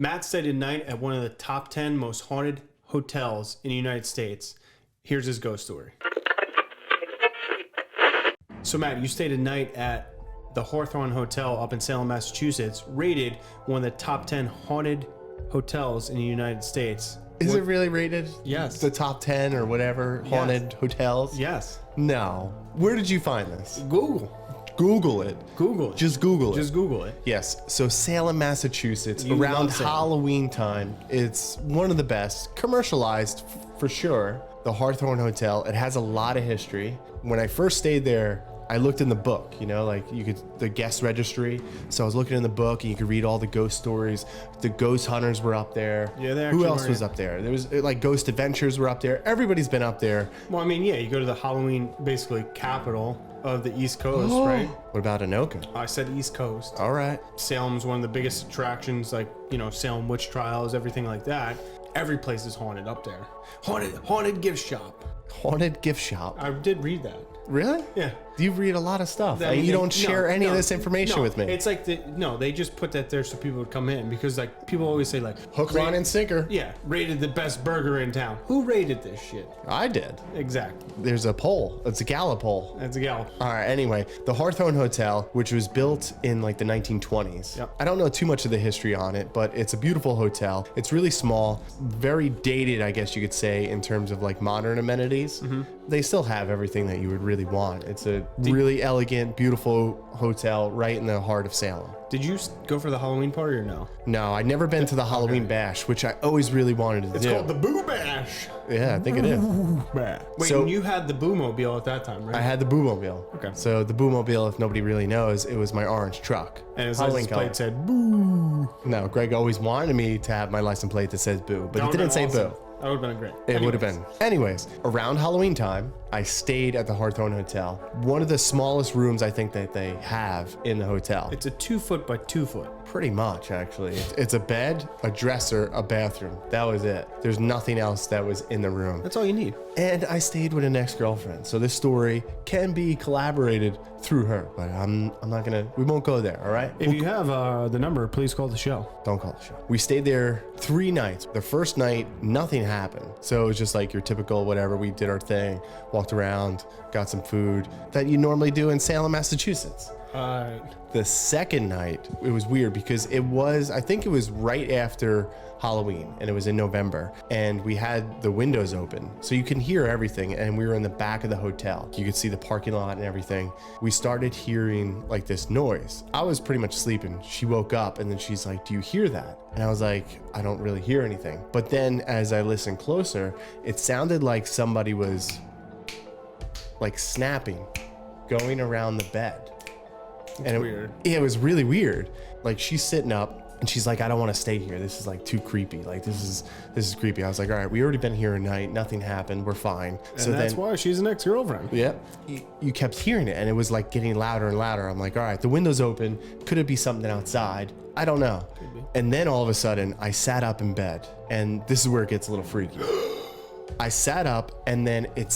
Matt stayed a night at one of the top 10 most haunted hotels in the United States. Here's his ghost story. So Matt, you stayed a night at the Hawthorne Hotel up in Salem, Massachusetts, rated one of the top 10 haunted hotels in the United States. Is it really rated? Yes. The top 10 or whatever haunted hotels? Yes. No. Where did you find this? Google. Google it. Google it. Just Google it. Just Google it. Yes. So Salem, Massachusetts, You around love Salem. Halloween time, it's one of the best, commercialized for sure. The Hawthorne Hotel. It has a lot of history. When I first stayed there, I looked in the book, you know, like the guest registry. So I was looking in the book and you could read all the ghost stories. The ghost hunters were up there. Yeah, they Who actually else were, was yeah. up there? There was like Ghost Adventures were up there. Everybody's been up there. Well, I mean, yeah, you go to the Halloween, basically, capital of the East Coast, right? What about Anoka? I said East Coast. All right. Salem's one of the biggest attractions, like, you know, Salem witch trials, everything like that. Every place is haunted up there. Haunted gift shop. Haunted gift shop. I did read that. Really? Yeah. You read a lot of stuff. I mean, You don't share any of no, this information no, with me. It's like they just put that there so people would come in because like people always say like Hook, line, and sinker. Yeah, rated the best burger in town. Who rated this shit? I did. Exactly. There's a poll. It's a Gallup poll. That's a gal. All right, anyway, the Hawthorne Hotel, which was built in like the 1920s. Yep. I don't know too much of the history on it, but it's a beautiful hotel. It's really small, very dated, I guess you could say, in terms of like modern amenities. They still have everything that you would really want. It's a really elegant, beautiful hotel right in the heart of Salem. Did you go for the Halloween party or no? No, I'd never been to the Halloween bash, which I always really wanted to It's do. called the Boo Bash. Yeah, I think it is. Wait, So- and you had the Boo Mobile at that time, right? I had the Boo-mobile. Okay. So the Boo-mobile, if nobody really knows, it was my orange truck. and his Halloween license color. plate said Boo. No, Greg always wanted me to have my license plate that says Boo, but That it would've didn't say been awesome. Boo. That would have been great. It would have been. Anyways, around Halloween time, I stayed at the Hawthorne Hotel. One of the smallest rooms I think that they have in the hotel. It's a 2 foot by 2 foot. Pretty much, actually. It's a bed, a dresser, a bathroom. That was it. There's nothing else that was in the room. That's all you need. And I stayed with an ex-girlfriend. So this story can be collaborated through her, but I'm not gonna, we won't go there, all right? If you have the number, please call the show. Don't call the show. We stayed there 3 nights. The first night, nothing happened. So it was just like your typical whatever. We did our thing, walked around, got some food that you normally do in Salem, Massachusetts. The second night, it was weird because I think it was right after Halloween and it was in November and we had the windows open so you can hear everything, and we were in the back of the hotel. You could see the parking lot and everything. We started hearing like this noise. I was pretty much sleeping. She woke up and then she's like, "Do you hear that?" And I was like, "I don't really hear anything." But then as I listened closer, it sounded like somebody was like snapping, going around the bed. And weird. It was really weird. Like she's sitting up and she's like, "I don't want to stay here. This is like too creepy. Like this is creepy." I was like, "All right, we already been here a night. Nothing happened. We're fine." And that's why she's an ex-girlfriend. Yep. You kept hearing it and it was like getting louder and louder. I'm like, "All right, the window's open. Could it be something outside? I don't know." And then all of a sudden I sat up in bed, and this is where it gets a little freaky. I sat up and then it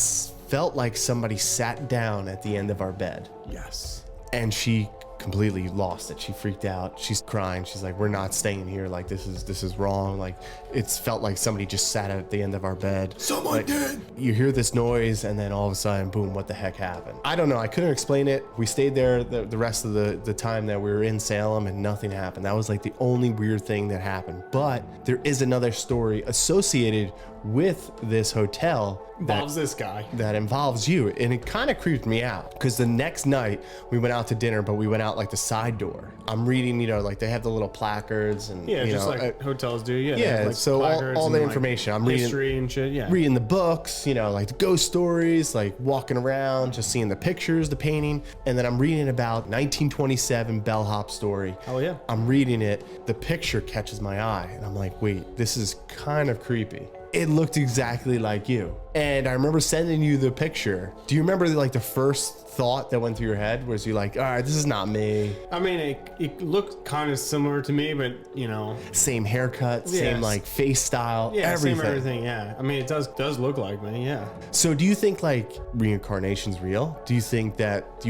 felt like somebody sat down at the end of our bed. Yes. And she completely lost it. She freaked out. She's crying. She's like, "We're not staying here. Like this is wrong." Like it's felt like somebody just sat at the end of our bed. Someone did. You hear this noise and then all of a sudden, boom, what the heck happened? I don't know. I couldn't explain it. We stayed there the rest of the time that we were in Salem and nothing happened. That was like the only weird thing that happened. But there is another story associated with this hotel Involves this guy. that involves you, and it kind of creeped me out because the next night we went out to dinner, but we went out like the side door. I'm reading, like they have the little placards and Yeah, just like hotels do. Yeah. they have, like, so placards all and, the like, information I'm history and shit. Yeah. reading the books, like the ghost stories, like walking around, just seeing the pictures, the painting, and then I'm reading about 1927 bellhop story. Oh yeah. I'm reading it, the picture catches my eye, and I'm like, wait, this is kind of creepy. It looked exactly like you. And I remember sending you the picture. Do you remember like the first thought that went through your head? Was you like, all right, this is not me? I mean, it looked kind of similar to me, but you know, same haircut, same like face style, everything. Same everything. Yeah, I mean, it does look like me. Yeah. So do you think like reincarnation's real? Do you think that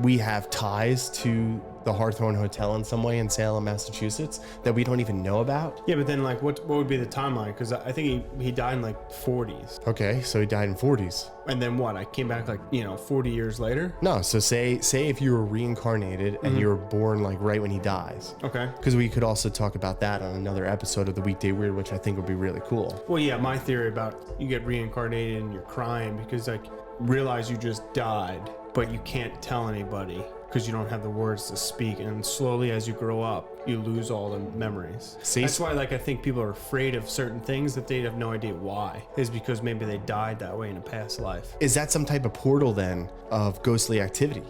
we have ties to the Hawthorne Hotel in some way in Salem, Massachusetts that we don't even know about? Yeah, but then like what would be the timeline? Because I think he died in like 40s. Okay, so he died in 40s. And then what? I came back like 40 years later. No, so say if you were reincarnated and you were born like right when he dies. Okay. Because we could also talk about that on another episode of the Weekday Weird, which I think would be really cool. Well, yeah, my theory about you get reincarnated and you're crying because like realize you just died, but you can't tell anybody because you don't have the words to speak, and slowly as you grow up you lose all the memories. See? That's why like I think people are afraid of certain things that they have no idea why, is because maybe they died that way in a past life. Is that some type of portal then of ghostly activity,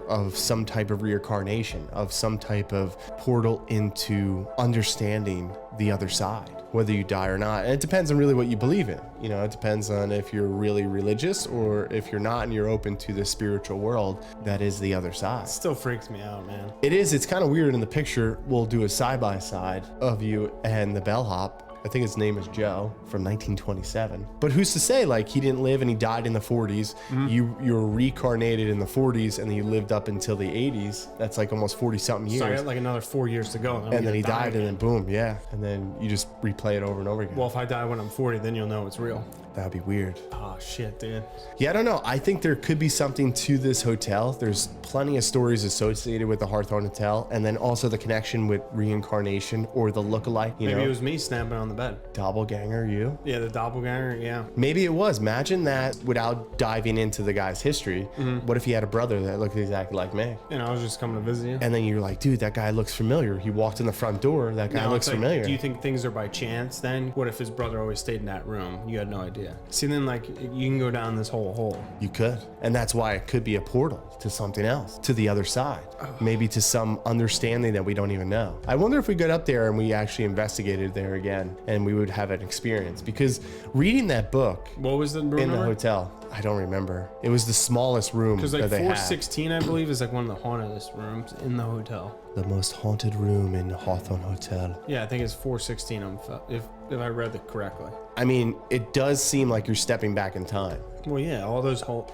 of some type of reincarnation, of some type of portal into understanding the other side, whether you die or not? And it depends on really what you believe in. It depends on if you're really religious or if you're not and you're open to the spiritual world that is the other side. It still freaks me out, man. It is. It's kind of weird. In the picture, we'll do a side-by-side of you and the bellhop. I think his name is Joe from 1927. But who's to say like he didn't live and he died in the 40s. You were reincarnated in the 40s and then you lived up until the 80s. That's like almost 40 something years. So I got like another 4 years to go. And then he died and then boom, yeah. And then you just replay it over and over again. Well, if I die when I'm 40, then you'll know it's real. That'd be weird. Oh shit, dude. Yeah, I don't know. I think there could be something to this hotel. There's plenty of stories associated with the Hawthorne Hotel, and then also the connection with reincarnation or the lookalike. Maybe it was me snapping on the bed. Doppelganger, you? Yeah, the doppelganger, yeah. Maybe it was. Imagine that without diving into the guy's history. What if he had a brother that looked exactly like me? And I was just coming to visit you. And then you're like, dude, that guy looks familiar. He walked in the front door. That guy looks familiar. Do you think things are by chance then? What if his brother always stayed in that room? You had no idea. See, then like you can go down this whole hole. You could. And that's why it could be a portal to something else, to the other side. Maybe to some understanding that we don't even know. I wonder if we got up there and we actually investigated there again and we would have an experience. Because reading that book, what was the room in number? The hotel, I don't remember. It was the smallest room that like they had. 416, I believe, is like one of the hauntedest rooms in the hotel. The most haunted room in Hawthorne Hotel. Yeah, I think it's 416. If I read it correctly. I mean, it does seem like you're stepping back in time. Well, yeah, all those old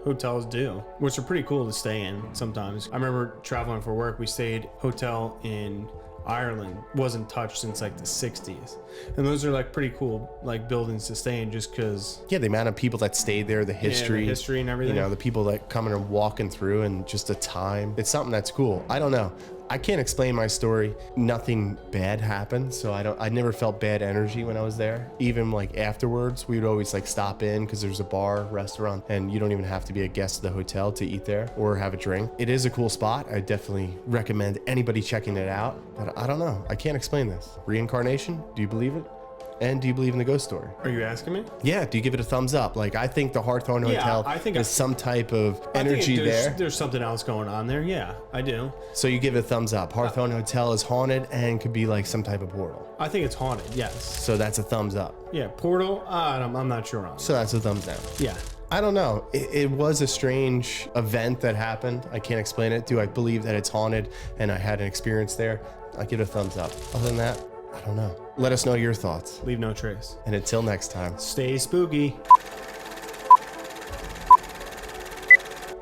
hotels do, which are pretty cool to stay in sometimes. I remember traveling for work. We stayed hotel in Ireland, wasn't touched since like the 60s, and those are like pretty cool like buildings to stay in just because. Yeah, the amount of people that stayed there, the history, and everything. The people that coming and walking through, and just the time. It's something that's cool. I don't know. I can't explain my story. Nothing bad happened, so I never felt bad energy when I was there. Even like afterwards, we would always like stop in because there's a bar, restaurant, and you don't even have to be a guest of the hotel to eat there or have a drink. It is a cool spot. I definitely recommend anybody checking it out, but I don't know. I can't explain this. Reincarnation? Do you believe it? And do you believe in the ghost story? Are you asking me? Yeah. Do you give it a thumbs up? Like, I think the Hawthorne Hotel is some type of energy there. There's something else going on there. Yeah, I do. So you give it a thumbs up. Hawthorne Hotel is haunted and could be like some type of portal. I think it's haunted. Yes. So that's a thumbs up. Yeah, portal. I'm not sure on. So that's a thumbs down. Yeah. I don't know. It was a strange event that happened. I can't explain it. Do I believe that it's haunted and I had an experience there? I give it a thumbs up. Other than that, I don't know. Let us know your thoughts. Leave no trace. And until next time, stay spooky.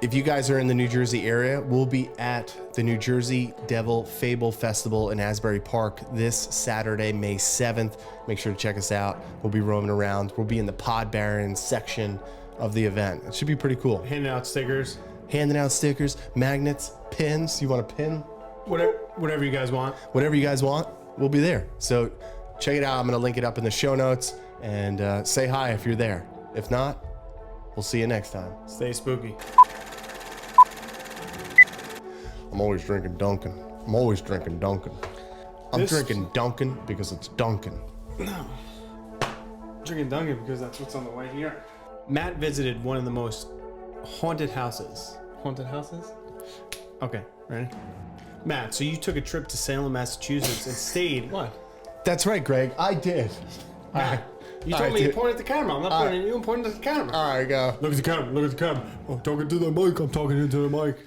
If you guys are in the New Jersey area, we'll be at the New Jersey Devil Fable Festival in Asbury Park this Saturday, May 7th. Make sure to check us out. We'll be roaming around. We'll be in the Pod Baron section of the event. It should be pretty cool. Handing out stickers. Handing out stickers, magnets, pins. You want a pin? Whatever you guys want. Whatever you guys want, we'll be there. So check it out. I'm going to link it up in the show notes, and say hi if you're there. If not, we'll see you next time. Stay spooky. I'm always drinking Dunkin'. I'm drinking Dunkin' because it's Dunkin'. No. I'm drinking Dunkin' because that's what's on the way here. Matt visited one of the most haunted houses. Haunted houses? Okay, ready? Matt, so you took a trip to Salem, Massachusetts and stayed what? That's right, Greg. I did. Matt, You All told right, me to dude. point at the camera. I'm not All pointing at you. I'm pointing at the camera. All right, go. Look at the camera. Look at the camera. I'm talking to the mic. I'm talking into the mic.